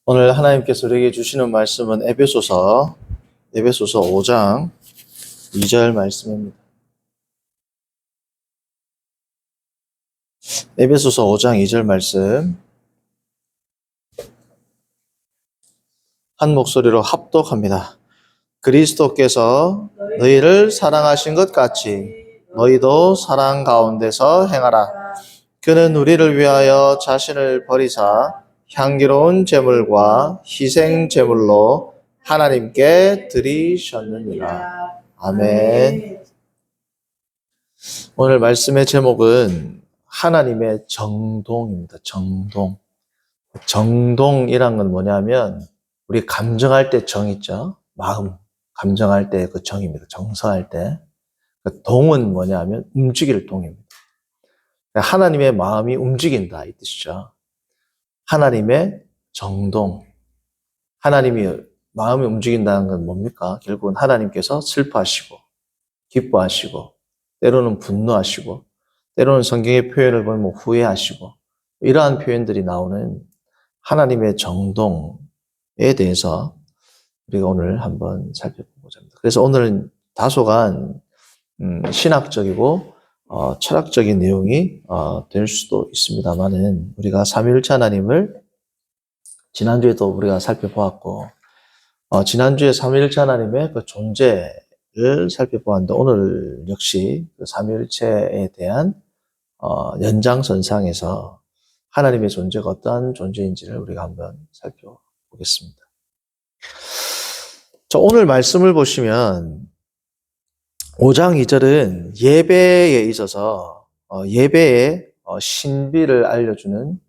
오늘 하나님께서 우리에게 주시는 말씀은 에베소서 5장 2절 말씀입니다. 에베소서 5장 2절 말씀 한 목소리로 합독합니다. 그리스도께서 너희를 사랑하신 것 같이 너희도 사랑 가운데서 행하라. 그는 우리를 위하여 자신을 버리사 향기로운 제물과 희생 제물로 하나님께 드리셨느니라. 아멘. 오늘 말씀의 제목은 하나님의 정동입니다. 정동. 정동이란 건 뭐냐면 우리 감정할 때 정 있죠? 마음, 감정할 때 그 정입니다. 정서할 때. 그 동은 뭐냐면 움직일 동입니다. 하나님의 마음이 움직인다 이 뜻이죠. 하나님의 정동. 하나님이 마음이 움직인다는 건 뭡니까? 결국은 하나님께서 슬퍼하시고 기뻐하시고 때로는 분노하시고 때로는 성경의 표현을 보면 후회하시고 이러한 표현들이 나오는 하나님의 정동에 대해서 우리가 오늘 한번 살펴보고자 합니다. 그래서 오늘은 다소간 신학적이고 철학적인 내용이 될 수도 있습니다만은 우리가 삼위일체 하나님을 지난주에도 우리가 살펴보았고 지난주에 삼위일체 하나님의 그 존재를 살펴보았는데 오늘 역시 그 삼위일체에 대한 연장선상에서 하나님의 존재가 어떠한 존재인지를 우리가 한번 살펴보겠습니다. 자, 오늘 말씀을 보시면 5장 2절은 예배에 있어서 예배의 신비를 알려주는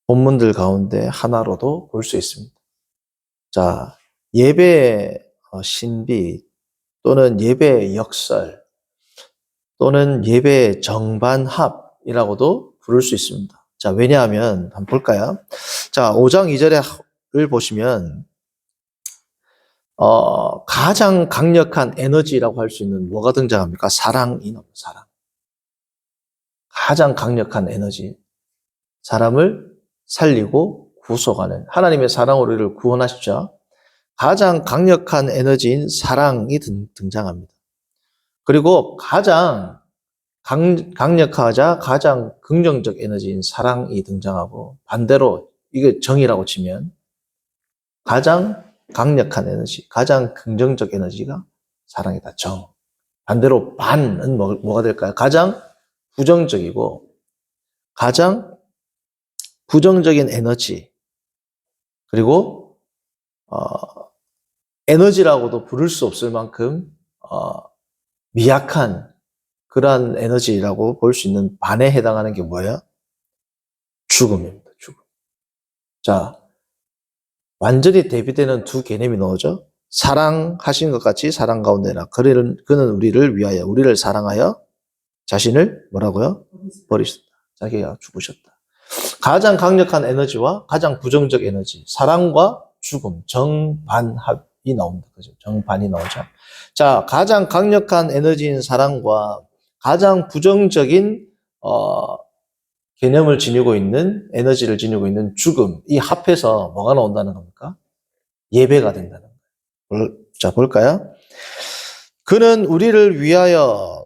본문들 가운데 하나로도 볼 수 있습니다. 자, 예배의 신비 또는 예배의 역설 또는 예배의 정반합이라고도 부를 수 있습니다. 자, 왜냐하면 한번 볼까요? 자, 5장 2절을 보시면 가장 강력한 에너지라고 할 수 있는 뭐가 등장합니까? 사랑이 나옵니다. 사랑. 가장 강력한 에너지. 사람을 살리고 구속하는 하나님의 사랑으로 우리를 구원하시죠. 가장 강력한 에너지인 사랑이 등장합니다. 그리고 가장 강력하자 가장 긍정적 에너지인 사랑이 등장하고 반대로 이게 정이라고 치면 가장 강력한 에너지, 가장 긍정적 에너지가 사랑이다. 정. 반대로 반은 뭐가 될까요? 가장 부정적이고 가장 부정적인 에너지 그리고 에너지라고도 부를 수 없을 만큼 미약한 그러한 에너지라고 볼 수 있는 반에 해당하는 게 뭐예요? 죽음입니다. 죽음. 자, 완전히 대비되는 두 개념이 나오죠. 사랑하신 것 같이 사랑 가운데나 그는 우리를 위하여 우리를 사랑하여 자신을 뭐라고요? 버리셨다. 자기가 죽으셨다. 가장 강력한 에너지와 가장 부정적 에너지, 사랑과 죽음, 정반합이 나옵니다. 그죠? 정반이 나오죠. 자, 가장 강력한 에너지인 사랑과 가장 부정적인 개념을 지니고 있는 에너지를 지니고 있는 죽음, 이 합해서 뭐가 나온다는 겁니까? 예배가 된다는 거예요. 자, 볼까요? 그는 우리를 위하여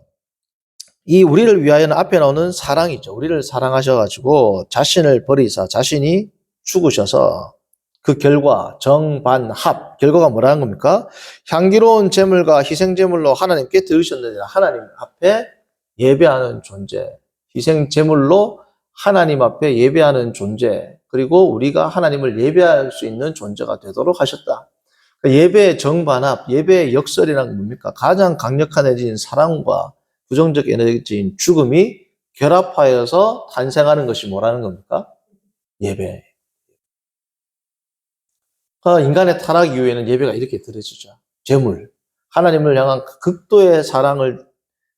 이 우리를 위하여는 앞에 나오는 사랑이죠. 우리를 사랑하셔가지고 자신을 버리사 자신이 죽으셔서 그 결과 정반합 결과가 뭐라는 겁니까? 향기로운 제물과 희생제물로 하나님께 드리셨느니라. 하나님 앞에 예배하는 존재, 희생제물로 하나님 앞에 예배하는 존재, 그리고 우리가 하나님을 예배할 수 있는 존재가 되도록 하셨다. 예배의 정반합, 예배의 역설이란 뭡니까? 가장 강력한 에너지인 사랑과 부정적 에너지인 죽음이 결합하여서 탄생하는 것이 뭐라는 겁니까? 예배. 인간의 타락 이후에는 예배가 이렇게 드려지죠. 제물. 하나님을 향한 극도의 사랑을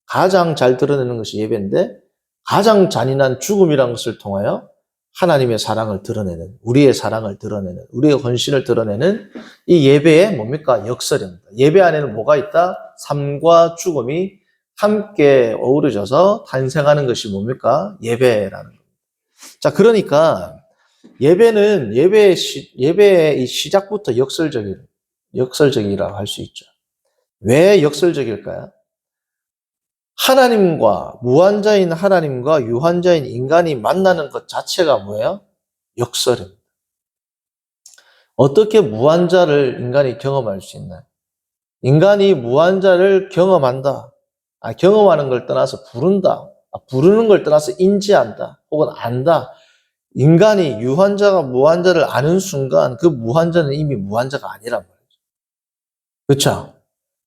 가장 잘 드러내는 것이 예배인데 가장 잔인한 죽음이라는 것을 통하여 하나님의 사랑을 드러내는, 우리의 사랑을 드러내는, 우리의 헌신을 드러내는 이 예배의 뭡니까? 역설입니다. 예배 안에는 뭐가 있다? 삶과 죽음이 함께 어우러져서 탄생하는 것이 뭡니까? 예배라는 겁니다. 자, 그러니까 예배의 이 시작부터 역설적이라고 할 수 있죠. 왜 역설적일까요? 무한자인 하나님과 유한자인 인간이 만나는 것 자체가 뭐예요? 역설입니다. 어떻게 무한자를 인간이 경험할 수 있나요? 인간이 무한자를 경험한다. 경험하는 걸 떠나서 부른다. 부르는 걸 떠나서 인지한다. 혹은 안다. 인간이 유한자가 무한자를 아는 순간 그 무한자는 이미 무한자가 아니란 말이죠. 그렇죠?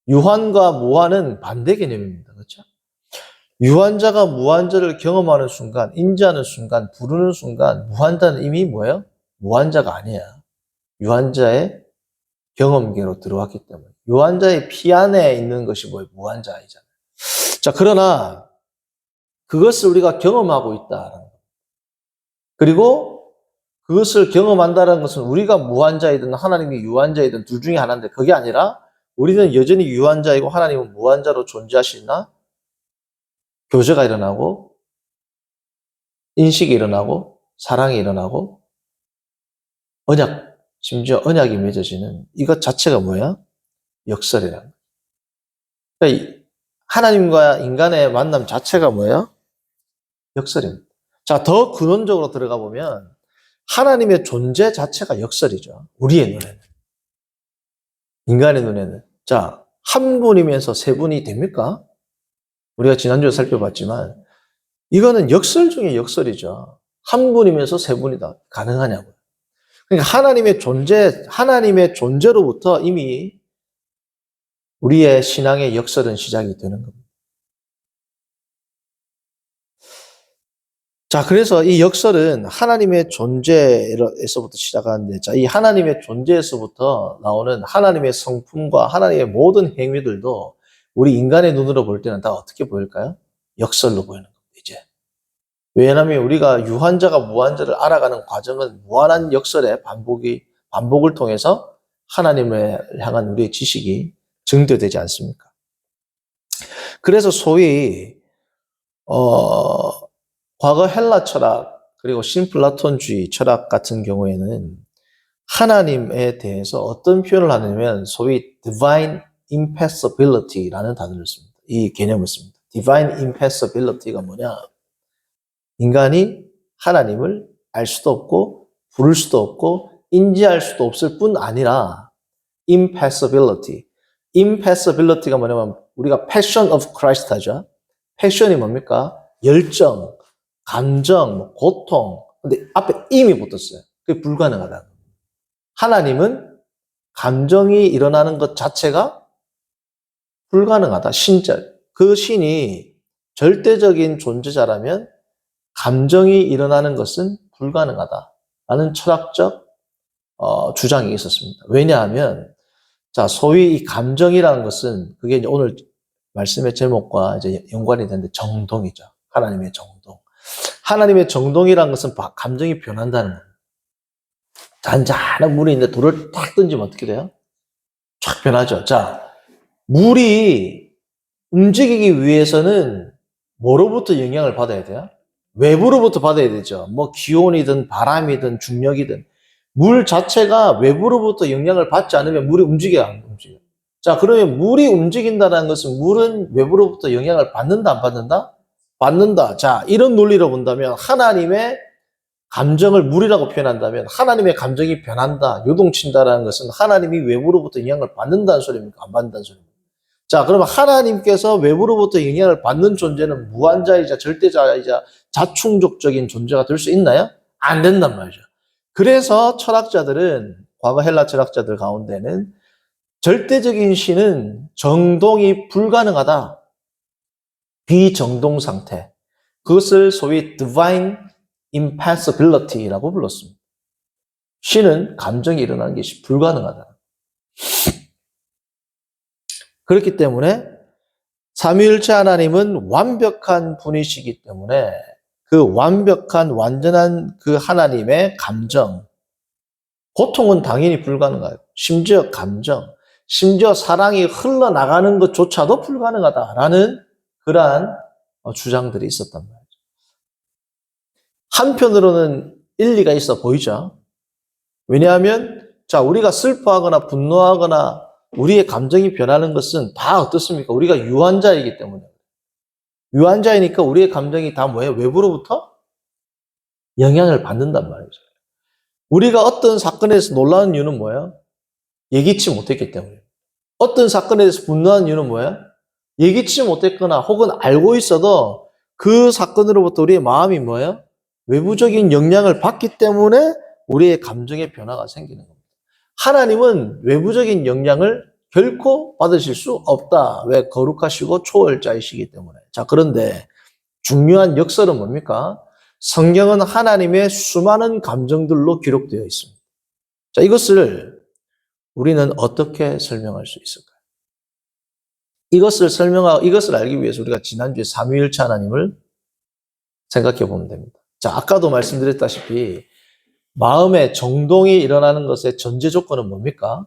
유한과 무한은 반대 개념입니다. 그렇죠? 유한자가 무한자를 경험하는 순간, 인지하는 순간, 부르는 순간 무한자는 이미 뭐예요? 무한자가 아니야. 유한자의 경험계로 들어왔기 때문에. 유한자의 피 안에 있는 것이 뭐예요? 무한자이잖아요. 자, 그러나 그것을 우리가 경험하고 있다. 그리고 그것을 경험한다는 것은 우리가 무한자이든 하나님이 유한자이든 둘 중에 하나인데 그게 아니라 우리는 여전히 유한자이고 하나님은 무한자로 존재하시나 교제가 일어나고 인식이 일어나고 사랑이 일어나고 심지어 언약이 맺어지는 이것 자체가 뭐야? 역설이라는 거예요. 그러니까 하나님과 인간의 만남 자체가 뭐예요? 역설입니다. 자, 더 근원적으로 들어가 보면 하나님의 존재 자체가 역설이죠. 우리의 눈에는. 인간의 눈에는. 자, 한 분이면서 세 분이 됩니까? 우리가 지난주에 살펴봤지만 이거는 역설 중에 역설이죠. 한 분이면서 세 분이다. 가능하냐고요. 그러니까 하나님의 존재로부터 이미 우리의 신앙의 역설은 시작이 되는 겁니다. 자, 그래서 이 역설은 하나님의 존재에서부터 시작하는데, 자, 이 하나님의 존재에서부터 나오는 하나님의 성품과 하나님의 모든 행위들도 우리 인간의 눈으로 볼 때는 다 어떻게 보일까요? 역설로 보이는 겁니다, 이제. 왜냐하면 우리가 유한자가 무한자를 알아가는 과정은 무한한 역설의 반복을 통해서 하나님을 향한 우리의 지식이 증대되지 않습니까? 그래서 소위, 과거 헬라 철학, 그리고 신플라톤주의 철학 같은 경우에는 하나님에 대해서 어떤 표현을 하냐면 소위 divine impassibility라는 단어를 씁니다. 이 개념을 씁니다. divine impassibility가 뭐냐? 인간이 하나님을 알 수도 없고 부를 수도 없고 인지할 수도 없을 뿐 아니라 impassibility. impassibility가 뭐냐면 우리가 passion of Christ 하죠. 패션이 뭡니까? 열정, 감정, 고통. 근데 앞에 임이 붙었어요. 그게 불가능하다. 하나님은 감정이 일어나는 것 자체가 불가능하다. 신절. 그 신이 절대적인 존재자라면 감정이 일어나는 것은 불가능하다라는 철학적 주장이 있었습니다. 왜냐하면 자, 소위 이 감정이라는 것은 그게 이제 오늘 말씀의 제목과 이제 연관이 되는데 정동이죠. 하나님의 정동. 하나님의 정동이라는 것은 감정이 변한다는 거예요. 잔잔한 물이 있는데 돌을 탁 던지면 어떻게 돼요? 쫙 변하죠. 자, 물이 움직이기 위해서는 뭐로부터 영향을 받아야 돼요? 외부로부터 받아야 되죠. 뭐 기온이든 바람이든 중력이든 물 자체가 외부로부터 영향을 받지 않으면 물이 움직여요, 안 움직여요? 자, 그러면 물이 움직인다는 것은 물은 외부로부터 영향을 받는다, 안 받는다? 받는다. 자, 이런 논리로 본다면 하나님의 감정을 물이라고 표현한다면 하나님의 감정이 변한다, 요동친다라는 것은 하나님이 외부로부터 영향을 받는다는 소리입니까? 안 받는다는 소리입니까? 자, 그러면 하나님께서 외부로부터 영향을 받는 존재는 무한자이자 절대자이자 자충족적인 존재가 될 수 있나요? 안 된단 말이죠. 그래서 과거 헬라 철학자들 가운데는 절대적인 신은 정동이 불가능하다. 비정동 상태. 그것을 소위 divine impassibility라고 불렀습니다. 신은 감정이 일어나는 것이 불가능하다. 그렇기 때문에 삼위일체 하나님은 완벽한 분이시기 때문에 그 완벽한 완전한 그 하나님의 감정, 고통은 당연히 불가능해요. 심지어 감정, 심지어 사랑이 흘러나가는 것조차도 불가능하다라는 그러한 주장들이 있었단 말이죠. 한편으로는 일리가 있어 보이죠? 왜냐하면, 자, 우리가 슬퍼하거나 분노하거나 우리의 감정이 변하는 것은 다 어떻습니까? 우리가 유한자이기 때문에. 유한자이니까 우리의 감정이 다 뭐예요? 외부로부터 영향을 받는단 말이죠. 우리가 어떤 사건에서 놀라는 이유는 뭐예요? 예기치 못했기 때문에. 어떤 사건에 대해서 분노하는 이유는 뭐예요? 예기치 못했거나 혹은 알고 있어도 그 사건으로부터 우리의 마음이 뭐예요? 외부적인 영향을 받기 때문에 우리의 감정의 변화가 생기는 겁니다. 하나님은 외부적인 영향을 결코 받으실 수 없다. 왜? 거룩하시고 초월자이시기 때문에. 자, 그런데 중요한 역설은 뭡니까? 성경은 하나님의 수많은 감정들로 기록되어 있습니다. 자, 이것을 우리는 어떻게 설명할 수 있을까요? 이것을 알기 위해서 우리가 지난주에 삼위일체 하나님을 생각해 보면 됩니다. 자, 아까도 말씀드렸다시피 마음의 정동이 일어나는 것의 전제 조건은 뭡니까?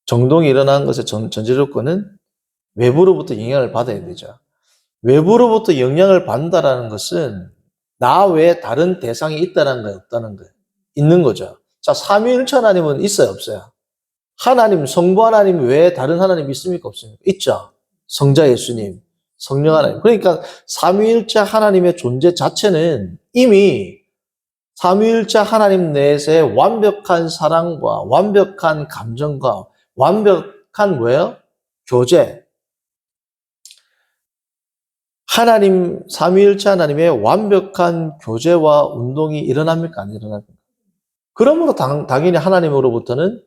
정동이 일어나는 것의 전제 조건은 외부로부터 영향을 받아야 되죠. 외부로부터 영향을 받는다라는 것은 나 외에 다른 대상이 있다는 거예요, 없다는 거예요? 있는 거죠. 자, 삼위일체 하나님은 있어요, 없어요? 하나님, 성부 하나님 외에 다른 하나님 있습니까, 없습니까? 있죠. 성자 예수님, 성령 하나님. 그러니까 삼위일체 하나님의 존재 자체는 이미 삼위일체 하나님 내에서의 완벽한 사랑과 완벽한 감정과 완벽한 뭐예요? 교제. 하나님, 삼위일체 하나님의 완벽한 교제와 운동이 일어납니까? 안 일어납니까? 그러므로 당연히 하나님으로부터는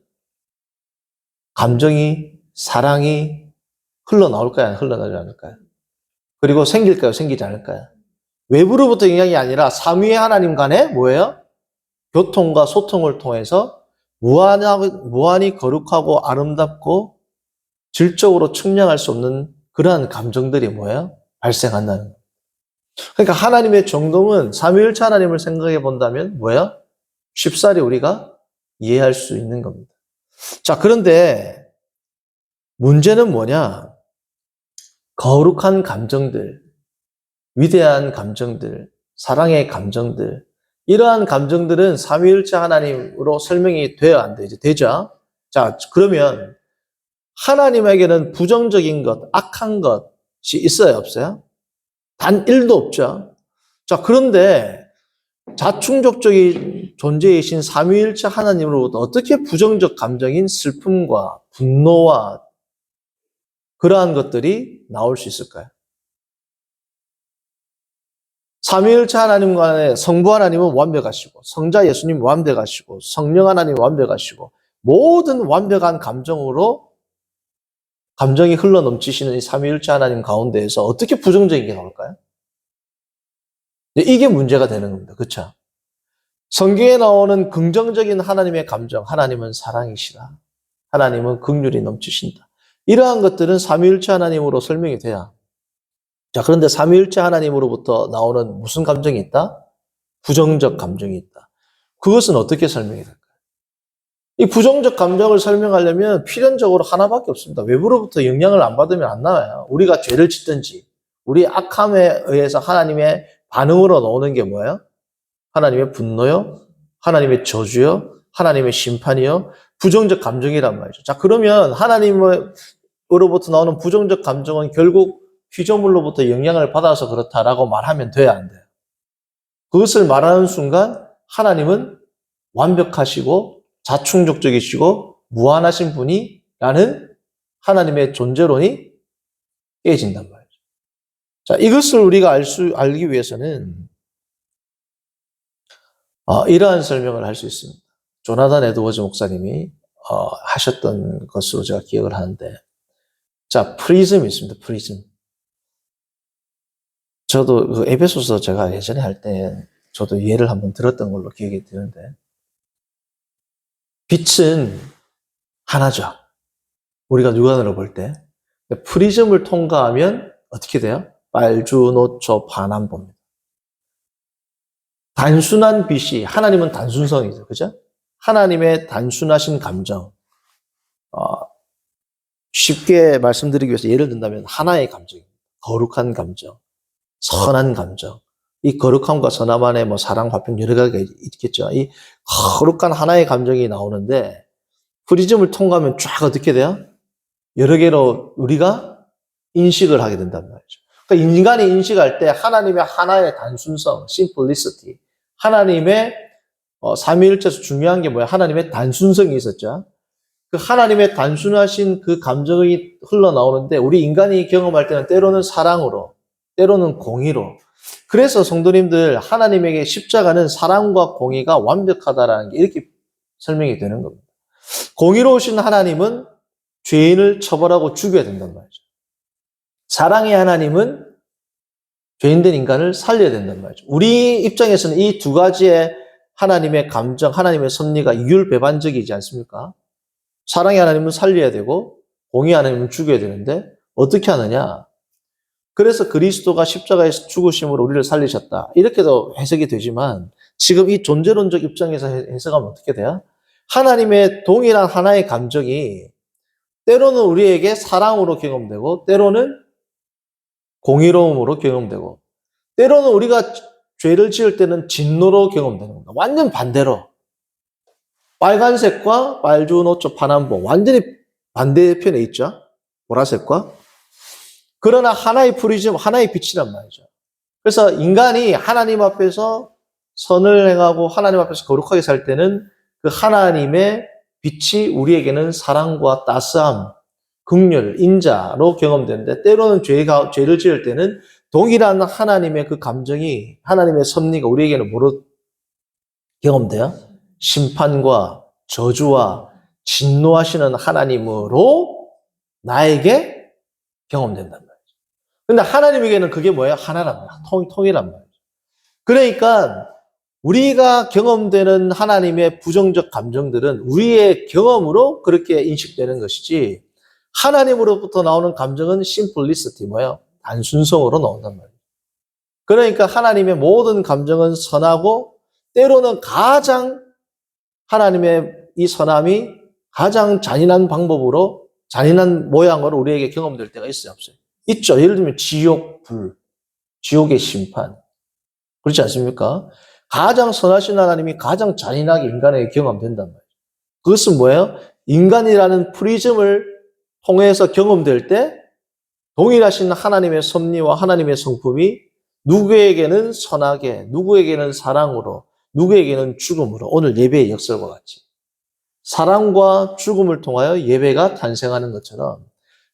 감정이, 사랑이 흘러나올까요? 흘러나오지 않을까요? 그리고 생길까요? 생기지 않을까요? 외부로부터 영향이 아니라 삼위의 하나님 간에 뭐예요? 교통과 소통을 통해서 무한히 거룩하고 아름답고 질적으로 측량할 수 없는 그러한 감정들이 뭐예요? 발생한다는 거예요. 그러니까 하나님의 정동은 삼위일체 하나님을 생각해 본다면 뭐예요? 쉽사리 우리가 이해할 수 있는 겁니다. 자, 그런데 문제는 뭐냐? 거룩한 감정들, 위대한 감정들, 사랑의 감정들, 이러한 감정들은 삼위일체 하나님으로 설명이 돼야 안 되죠. 되죠? 자, 그러면 하나님에게는 부정적인 것, 악한 것이 있어요, 없어요? 단 1도 없죠. 자, 그런데 자충족적인 존재이신 삼위일체 하나님으로부터 어떻게 부정적 감정인 슬픔과 분노와 그러한 것들이 나올 수 있을까요? 삼위일체 하나님 간에 성부 하나님은 완벽하시고 성자 예수님 완벽하시고 성령 하나님 완벽하시고 모든 완벽한 감정이 흘러넘치시는 이 삼위일체 하나님 가운데에서 어떻게 부정적인 게 나올까요? 이게 문제가 되는 겁니다. 그렇죠? 성경에 나오는 긍정적인 하나님의 감정, 하나님은 사랑이시다. 하나님은 긍휼이 넘치신다. 이러한 것들은 삼위일체 하나님으로 설명이 돼야. 자, 그런데 삼위일체 하나님으로부터 나오는 무슨 감정이 있다? 부정적 감정이 있다. 그것은 어떻게 설명이 될까요? 이 부정적 감정을 설명하려면 필연적으로 하나밖에 없습니다. 외부로부터 영향을 안 받으면 안 나와요. 우리가 죄를 짓든지, 우리 악함에 의해서 하나님의 반응으로 나오는 게 뭐예요? 하나님의 분노요, 하나님의 저주요, 하나님의 심판이요, 부정적 감정이란 말이죠. 자, 그러면 하나님으로부터 나오는 부정적 감정은 결국 피조물로부터 영향을 받아서 그렇다라고 말하면 돼야 안 돼요. 그것을 말하는 순간 하나님은 완벽하시고 자충족적이시고 무한하신 분이라는 하나님의 존재론이 깨진단 말이죠. 자, 이것을 우리가 알기 위해서는 이러한 설명을 할 수 있습니다. 조나단 에드워즈 목사님이 하셨던 것으로 제가 기억을 하는데, 자, 프리즘이 있습니다. 프리즘. 저도 그 에베소서 제가 예전에 할 때 저도 예를 한번 들었던 걸로 기억이 드는데, 빛은 하나죠. 우리가 육안으로 볼 때. 프리즘을 통과하면 어떻게 돼요? 빨주노초 반환봅니다. 단순한 빛이, 하나님은 단순성이죠. 그죠? 하나님의 단순하신 감정. 쉽게 말씀드리기 위해서 예를 든다면 하나의 감정입니다. 거룩한 감정, 선한 감정. 이 거룩함과 선함 안에 뭐 사랑, 화평 여러 가지가 있겠죠. 이 거룩한 하나의 감정이 나오는데 프리즘을 통과하면 쫙 어떻게 돼요? 여러 개로 우리가 인식을 하게 된단 말이죠. 그러니까 인간이 인식할 때 하나님의 하나의 단순성, simplicity, 하나님의 삼위일체에서 중요한 게 뭐야? 하나님의 단순성이 있었죠. 그 하나님의 단순하신 그 감정이 흘러나오는데 우리 인간이 경험할 때는 때로는 사랑으로, 때로는 공의로. 그래서 성도님들 하나님에게 십자가는 사랑과 공의가 완벽하다라는 게 이렇게 설명이 되는 겁니다. 공의로우신 하나님은 죄인을 처벌하고 죽여야 된단 말이죠. 사랑의 하나님은 죄인된 인간을 살려야 된단 말이죠. 우리 입장에서는 이 두 가지의 하나님의 감정, 하나님의 섭리가 이율배반적이지 않습니까? 사랑의 하나님은 살려야 되고 공의 하나님은 죽여야 되는데 어떻게 하느냐? 그래서 그리스도가 십자가에서 죽으심으로 우리를 살리셨다. 이렇게도 해석이 되지만 지금 이 존재론적 입장에서 해석하면 어떻게 돼요? 하나님의 동일한 하나의 감정이 때로는 우리에게 사랑으로 경험되고 때로는 공의로움으로 경험되고 때로는 우리가 죄를 지을 때는 진노로 경험되는 겁니다. 완전 반대로. 빨간색과 빨주노초 파남보 완전히 반대편에 있죠. 보라색과. 그러나 하나의 프리즘, 하나의 빛이란 말이죠. 그래서 인간이 하나님 앞에서 선을 행하고 하나님 앞에서 거룩하게 살 때는 그 하나님의 빛이 우리에게는 사랑과 따스함, 긍휼, 인자로 경험되는데 때로는 죄를 지을 때는 동일한 하나님의 그 감정이 하나님의 섭리가 우리에게는 뭐로 경험돼요? 심판과 저주와 진노하시는 하나님으로 나에게 경험된단 말이죠. 근데 하나님에게는 그게 뭐예요? 하나란 말이에요. 통일한 말이죠. 그러니까 우리가 경험되는 하나님의 부정적 감정들은 우리의 경험으로 그렇게 인식되는 것이지 하나님으로부터 나오는 감정은 simplicity, 뭐예요? 단순성으로 나온단 말이에요. 그러니까 하나님의 모든 감정은 선하고 때로는 가장 하나님의 이 선함이 가장 잔인한 방법으로 잔인한 모양으로 우리에게 경험될 때가 있어요, 없어요? 있죠. 예를 들면 지옥, 불, 지옥의 심판. 그렇지 않습니까? 가장 선하신 하나님이 가장 잔인하게 인간에게 경험된단 말이에요. 그것은 뭐예요? 인간이라는 프리즘을 통해서 경험될 때 동일하신 하나님의 섭리와 하나님의 성품이 누구에게는 선하게, 누구에게는 사랑으로, 누구에게는 죽음으로, 오늘 예배의 역설과 같이 사랑과 죽음을 통하여 예배가 탄생하는 것처럼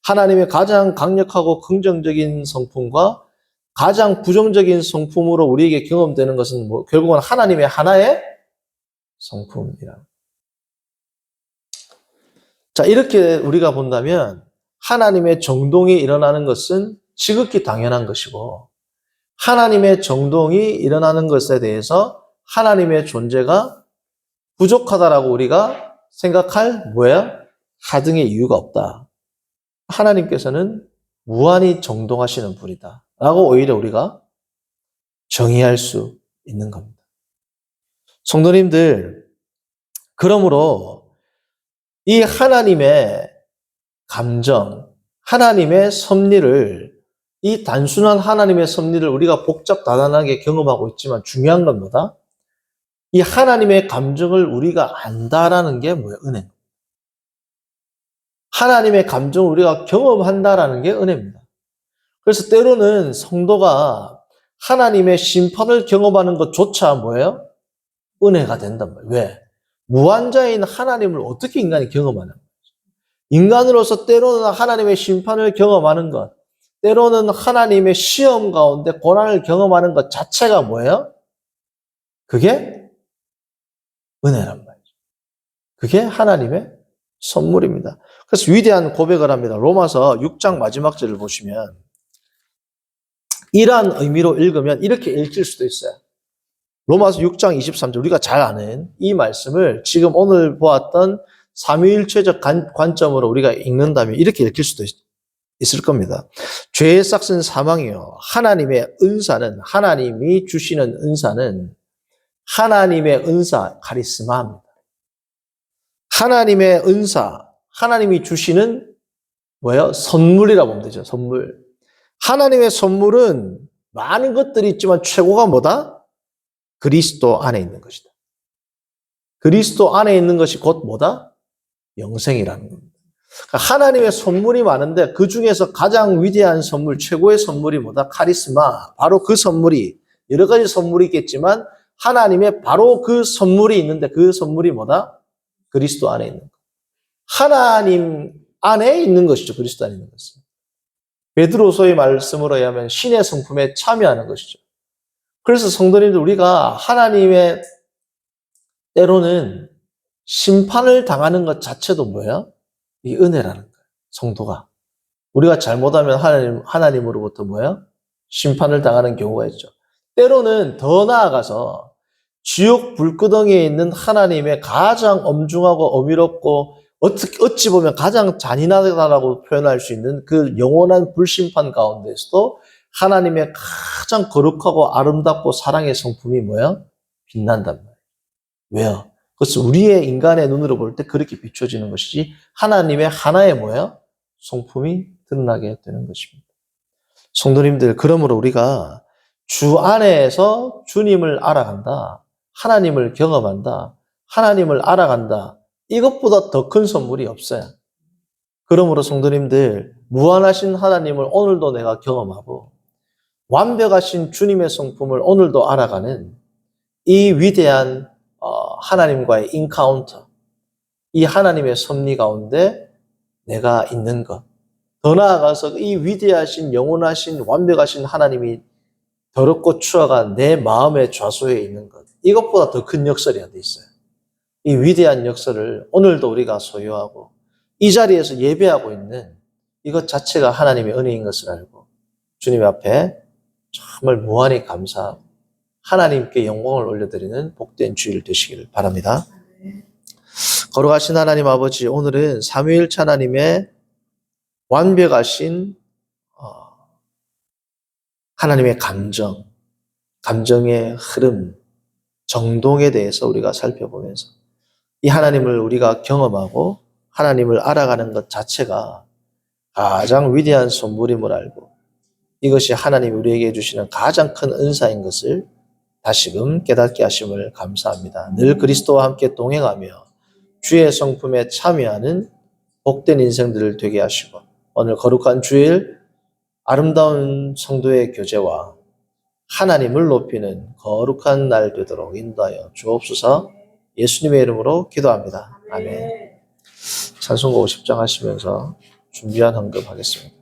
하나님의 가장 강력하고 긍정적인 성품과 가장 부정적인 성품으로 우리에게 경험되는 것은 결국은 하나님의 하나의 성품이라. 자, 이렇게 우리가 본다면 하나님의 정동이 일어나는 것은 지극히 당연한 것이고 하나님의 정동이 일어나는 것에 대해서 하나님의 존재가 부족하다라고 우리가 생각할 뭐야? 하등의 이유가 없다. 하나님께서는 무한히 정동하시는 분이다. 라고 오히려 우리가 정의할 수 있는 겁니다. 성도님들, 그러므로 이 하나님의 감정, 하나님의 섭리를 이 단순한 하나님의 섭리를 우리가 복잡다단하게 경험하고 있지만 중요한 건 뭐다? 이 하나님의 감정을 우리가 안다라는 게 뭐예요? 은혜. 하나님의 감정을 우리가 경험한다라는 게 은혜입니다. 그래서 때로는 성도가 하나님의 심판을 경험하는 것조차 뭐예요? 은혜가 된단 말이에요. 왜? 무한자인 하나님을 어떻게 인간이 경험하는 거죠? 인간으로서 때로는 하나님의 심판을 경험하는 것, 때로는 하나님의 시험 가운데 고난을 경험하는 것 자체가 뭐예요? 그게 은혜란 말이죠. 그게 하나님의 선물입니다. 그래서 위대한 고백을 합니다. 로마서 6장 마지막 절을 보시면 이러한 의미로 읽으면 이렇게 읽힐 수도 있어요. 로마서 6장 23절 우리가 잘 아는 이 말씀을 지금 오늘 보았던 삼위일체적 관점으로 우리가 읽는다면 이렇게 읽힐 수도 있을 겁니다. 죄의 싹은 사망이요. 하나님의 은사는 하나님이 주시는 은사는 하나님의 은사 카리스마입니다. 하나님의 은사 하나님이 주시는 뭐예요? 선물이라고 보면 되죠. 선물. 하나님의 선물은 많은 것들이 있지만 최고가 뭐다? 그리스도 안에 있는 것이다. 그리스도 안에 있는 것이 곧 뭐다? 영생이라는 겁니다. 그러니까 하나님의 선물이 많은데 그 중에서 가장 위대한 선물, 최고의 선물이 뭐다? 카리스마. 바로 그 선물이, 여러 가지 선물이 있겠지만 하나님의 바로 그 선물이 있는데 그 선물이 뭐다? 그리스도 안에 있는 것. 하나님 안에 있는 것이죠. 그리스도 안에 있는 것은. 베드로서의 말씀으로 의하면 신의 성품에 참여하는 것이죠. 그래서 성도님들, 우리가 하나님의 때로는 심판을 당하는 것 자체도 뭐야? 이 은혜라는 거예요. 성도가. 우리가 잘못하면 하나님으로부터 뭐야? 심판을 당하는 경우가 있죠. 때로는 더 나아가서 지옥 불구덩이에 있는 하나님의 가장 엄중하고 어미롭고 어찌 보면 가장 잔인하다라고 표현할 수 있는 그 영원한 불심판 가운데서도 하나님의 가장 거룩하고 아름답고 사랑의 성품이 뭐야? 빛난단 말이에요. 왜요? 그것은 우리의 인간의 눈으로 볼 때 그렇게 비춰지는 것이지 하나님의 하나의 뭐야? 성품이 드러나게 되는 것입니다. 성도님들, 그러므로 우리가 주 안에서 주님을 알아간다. 하나님을 경험한다. 하나님을 알아간다. 이것보다 더 큰 선물이 없어요. 그러므로 성도님들, 무한하신 하나님을 오늘도 내가 경험하고 완벽하신 주님의 성품을 오늘도 알아가는 이 위대한 하나님과의 인카운터, 이 하나님의 섭리 가운데 내가 있는 것, 더 나아가서 이 위대하신 영원하신 완벽하신 하나님이 더럽고 추악한 내 마음의 좌소에 있는 것, 이것보다 더 큰 역설이 어디 있어요? 이 위대한 역설을 오늘도 우리가 소유하고 이 자리에서 예배하고 있는 이것 자체가 하나님의 은혜인 것을 알고 주님 앞에 정말 무한히 감사하고 하나님께 영광을 올려드리는 복된 주일 되시기를 바랍니다. 거룩하신 하나님 아버지, 오늘은 삼위일체 하나님의 완벽하신 하나님의 감정의 흐름, 정동에 대해서 우리가 살펴보면서 이 하나님을 우리가 경험하고 하나님을 알아가는 것 자체가 가장 위대한 선물임을 알고 이것이 하나님이 우리에게 주시는 가장 큰 은사인 것을 다시금 깨닫게 하심을 감사합니다. 늘 그리스도와 함께 동행하며 주의 성품에 참여하는 복된 인생들을 되게 하시고 오늘 거룩한 주일 아름다운 성도의 교제와 하나님을 높이는 거룩한 날 되도록 인도하여 주옵소서. 예수님의 이름으로 기도합니다. 아멘. 찬송가 50장 하시면서 준비한 헌금 하겠습니다.